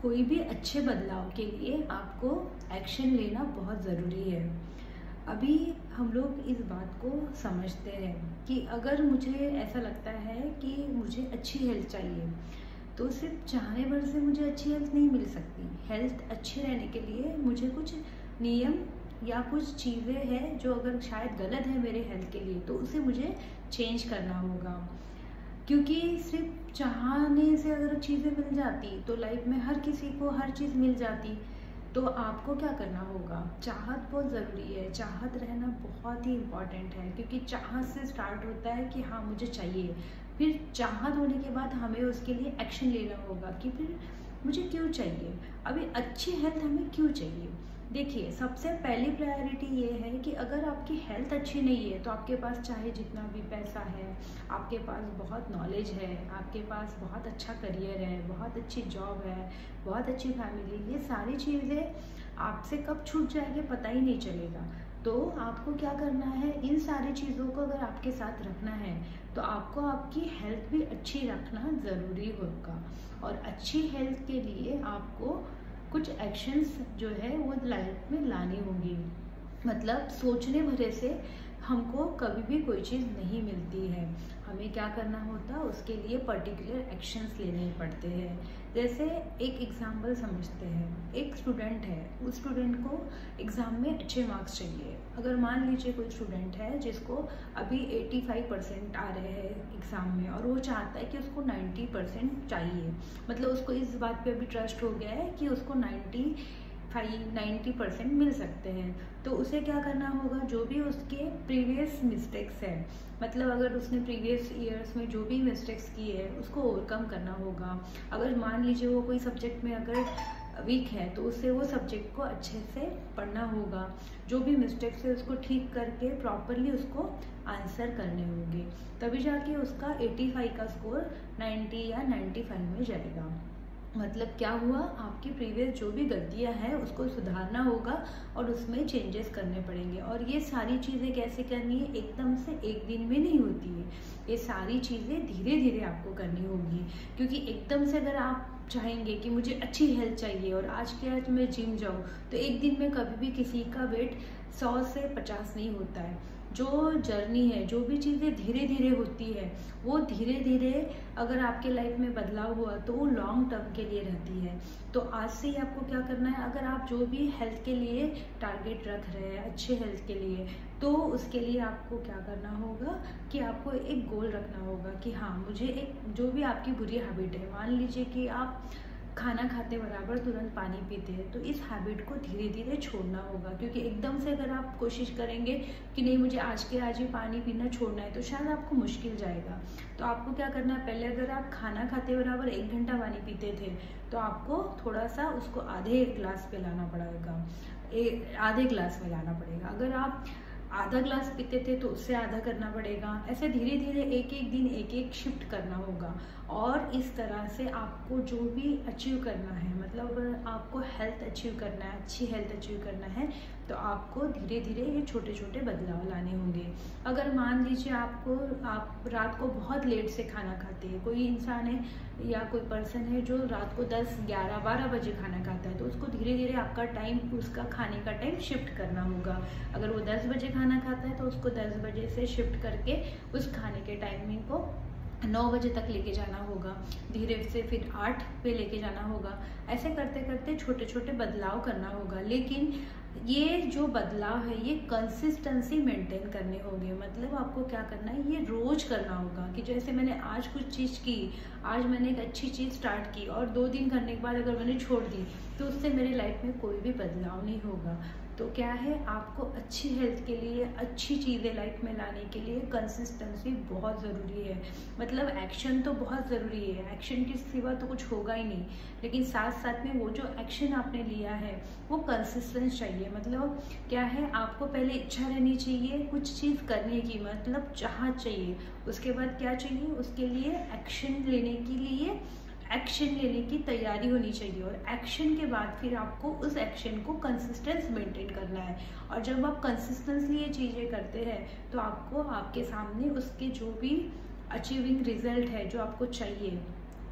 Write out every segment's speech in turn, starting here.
कोई भी अच्छे बदलाव के लिए आपको एक्शन लेना बहुत ज़रूरी है। अभी हम लोग इस बात को समझते हैं कि अगर मुझे ऐसा लगता है कि मुझे अच्छी हेल्थ चाहिए, तो सिर्फ चाहने भर से मुझे अच्छी हेल्थ नहीं मिल सकती। हेल्थ अच्छी रहने के लिए मुझे कुछ नियम या कुछ चीज़ें हैं जो अगर शायद गलत है मेरे हेल्थ के लिए, तो उसे मुझे चेंज करना होगा। क्योंकि सिर्फ चाहने से अगर चीज़ें मिल जाती तो लाइफ में हर किसी को हर चीज़ मिल जाती। तो आपको क्या करना होगा, चाहत बहुत ज़रूरी है। चाहत रहना बहुत ही इम्पॉर्टेंट है, क्योंकि चाहत से स्टार्ट होता है कि हाँ मुझे चाहिए। फिर चाहत होने के बाद हमें उसके लिए एक्शन लेना होगा कि फिर मुझे क्यों चाहिए, अभी अच्छी हेल्थ हमें क्यों चाहिए। देखिए, सबसे पहली प्रायोरिटी ये है कि अगर आपकी हेल्थ अच्छी नहीं है तो आपके पास चाहे जितना भी पैसा है, आपके पास बहुत नॉलेज है, आपके पास बहुत अच्छा करियर है, बहुत अच्छी जॉब है, बहुत अच्छी फैमिली, ये सारी चीज़ें आपसे कब छूट जाएंगे पता ही नहीं चलेगा। तो आपको क्या करना है, इन सारी चीज़ों को अगर आपके साथ रखना है तो आपको आपकी हेल्थ भी अच्छी रखना ज़रूरी होगा। और अच्छी हेल्थ के लिए आपको कुछ एक्शंस जो है वो लाइफ में लानी होंगी। मतलब सोचने भरे से हमको कभी भी कोई चीज़ नहीं मिलती है। हमें क्या करना होता है, उसके लिए पर्टिकुलर एक्शंस लेने पड़ते हैं। जैसे एक एग्जाम्पल समझते हैं, एक स्टूडेंट है, उस स्टूडेंट को एग्ज़ाम में अच्छे मार्क्स चाहिए। अगर मान लीजिए कोई स्टूडेंट है जिसको अभी 85% आ रहे हैं एग्ज़ाम में, और वो चाहता है कि उसको 90% चाहिए। मतलब उसको इस बात पे अभी ट्रस्ट हो गया है कि उसको 90% मिल सकते हैं। तो उसे क्या करना होगा, जो भी उसके प्रीवियस मिस्टेक्स है, मतलब अगर उसने प्रीवियस ईयर्स में जो भी मिस्टेक्स की है उसको ओवरकम करना होगा। अगर मान लीजिए वो कोई सब्जेक्ट में अगर वीक है तो उससे वो सब्जेक्ट को अच्छे से पढ़ना होगा। जो भी मिस्टेक्स है उसको ठीक करके प्रॉपरली उसको आंसर करने होंगे, तभी जाके उसका 85 का स्कोर 90 या 95 में जाएगा। मतलब क्या हुआ, आपकी प्रीवियस जो भी गलतियां हैं उसको सुधारना होगा और उसमें चेंजेस करने पड़ेंगे। और ये सारी चीज़ें कैसे करनी है, एकदम से एक दिन में नहीं होती है। ये सारी चीज़ें धीरे धीरे आपको करनी होगी, क्योंकि एकदम से अगर आप चाहेंगे कि मुझे अच्छी हेल्थ चाहिए और आज के आज मैं जिम जाऊँ, तो एक दिन में कभी भी किसी का वेट 100 से 50 नहीं होता है। जो जर्नी है, जो भी चीज़ें धीरे धीरे होती है, वो धीरे धीरे अगर आपके लाइफ में बदलाव हुआ तो वो लॉन्ग टर्म के लिए रहती है। तो आज से ही आपको क्या करना है, अगर आप जो भी हेल्थ के लिए टारगेट रख रहे हैं अच्छे हेल्थ के लिए, तो उसके लिए आपको क्या करना होगा कि आपको एक गोल रखना होगा कि हाँ मुझे एक, जो भी आपकी बुरी हैबिट है, मान लीजिए कि आप खाना खाते बराबर तुरंत पानी पीते हैं, तो इस हैबिट को धीरे धीरे छोड़ना होगा। क्योंकि एकदम से अगर आप कोशिश करेंगे कि नहीं मुझे आज के आज ही पानी पीना छोड़ना है, तो शायद आपको मुश्किल जाएगा। तो आपको क्या करना है, पहले अगर आप खाना खाते बराबर 1 घंटा पानी पीते थे, तो आपको थोड़ा सा उसको आधे गिलास पे लाना पड़ेगा, आधे गिलास में लाना पड़ेगा। अगर आप आधा ग्लास पीते थे तो उससे आधा करना पड़ेगा। ऐसे धीरे धीरे एक एक दिन एक एक शिफ्ट करना होगा। और इस तरह से आपको जो भी अचीव करना है, मतलब अगर आपको हेल्थ अचीव करना है, अच्छी हेल्थ अचीव करना है, तो आपको धीरे धीरे ये छोटे छोटे बदलाव लाने होंगे। अगर मान लीजिए आप रात को बहुत लेट से खाना खाते हैं, कोई इंसान है या कोई पर्सन है जो रात को 10, 11, 12 बजे खाना खाता है, तो उसको धीरे धीरे आपका टाइम, उसका खाने का टाइम शिफ्ट करना होगा। अगर वो 10 बजे खाना खाता है तो उसको 10 बजे से शिफ्ट करके उस खाने के टाइमिंग को 9 बजे तक लेके जाना होगा, धीरे से फिर 8 पे लेके जाना होगा। ऐसे करते करते छोटे छोटे बदलाव करना होगा। लेकिन ये जो बदलाव है ये कंसिस्टेंसी मेंटेन करने होंगे। मतलब आपको क्या करना है, ये रोज करना होगा। कि जैसे मैंने आज कुछ चीज़ की, आज मैंने एक अच्छी चीज़ स्टार्ट की और 2 दिन करने के बाद अगर मैंने छोड़ दी, तो उससे मेरी लाइफ में कोई भी बदलाव नहीं होगा। तो क्या है, आपको अच्छी हेल्थ के लिए, अच्छी चीज़ें लाइफ में लाने के लिए कंसिस्टेंसी बहुत ज़रूरी है। मतलब एक्शन तो बहुत ज़रूरी है, एक्शन के सिवा तो कुछ होगा ही नहीं, लेकिन साथ साथ में वो जो एक्शन आपने लिया है वो कंसिस्टेंस चाहिए। मतलब क्या है, आपको पहले इच्छा रहनी चाहिए कुछ चीज़ करने की, मतलब चाहत चाहिए। उसके बाद क्या चाहिए, उसके लिए एक्शन लेने के लिए एक्शन लेने की तैयारी होनी चाहिए। और एक्शन के बाद फिर आपको उस एक्शन को कंसिस्टेंस मेंटेन करना है। और जब आप कंसिस्टेंसली ये चीज़ें करते हैं तो आपको आपके सामने उसके जो भी अचीविंग रिजल्ट है जो आपको चाहिए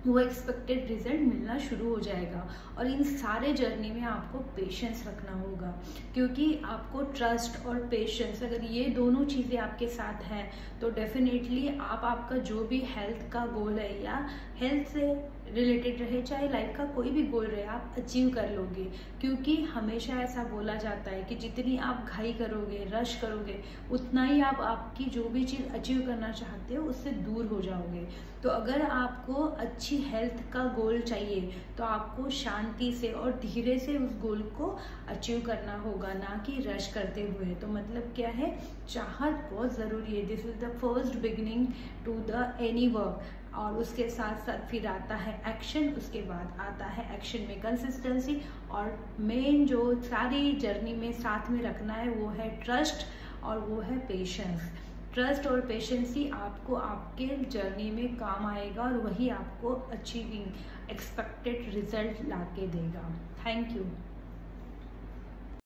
वो एक्सपेक्टेड रिजल्ट मिलना शुरू हो जाएगा। और इन सारे जर्नी में आपको पेशेंस रखना होगा, क्योंकि आपको ट्रस्ट और पेशेंस अगर ये दोनों चीज़ें आपके साथ हैं तो डेफिनेटली आपका जो भी हेल्थ का गोल है या हेल्थ से रिलेटेड रहे, चाहे लाइफ का कोई भी गोल रहे, आप अचीव कर लोगे। क्योंकि हमेशा ऐसा बोला जाता है कि जितनी आप घाई करोगे, रश करोगे, उतना ही आप आपकी जो भी चीज़ अचीव करना चाहते हो उससे दूर हो जाओगे। तो अगर आपको अच्छी हेल्थ का गोल चाहिए तो आपको शांति से और धीरे से उस गोल को अचीव करना होगा, ना कि रश करते हुए। तो मतलब क्या है, चाहत बहुत ज़रूरी है। This is the first beginning to the any work. और उसके साथ साथ फिर आता है एक्शन, उसके बाद आता है एक्शन में कंसिस्टेंसी, और मेन जो सारी जर्नी में साथ में रखना है वो है ट्रस्ट और वो है पेशेंस। ट्रस्ट और पेशेंसी आपको आपके जर्नी में काम आएगा और वही आपको अचीविंग एक्सपेक्टेड रिजल्ट ला के देगा। Thank you.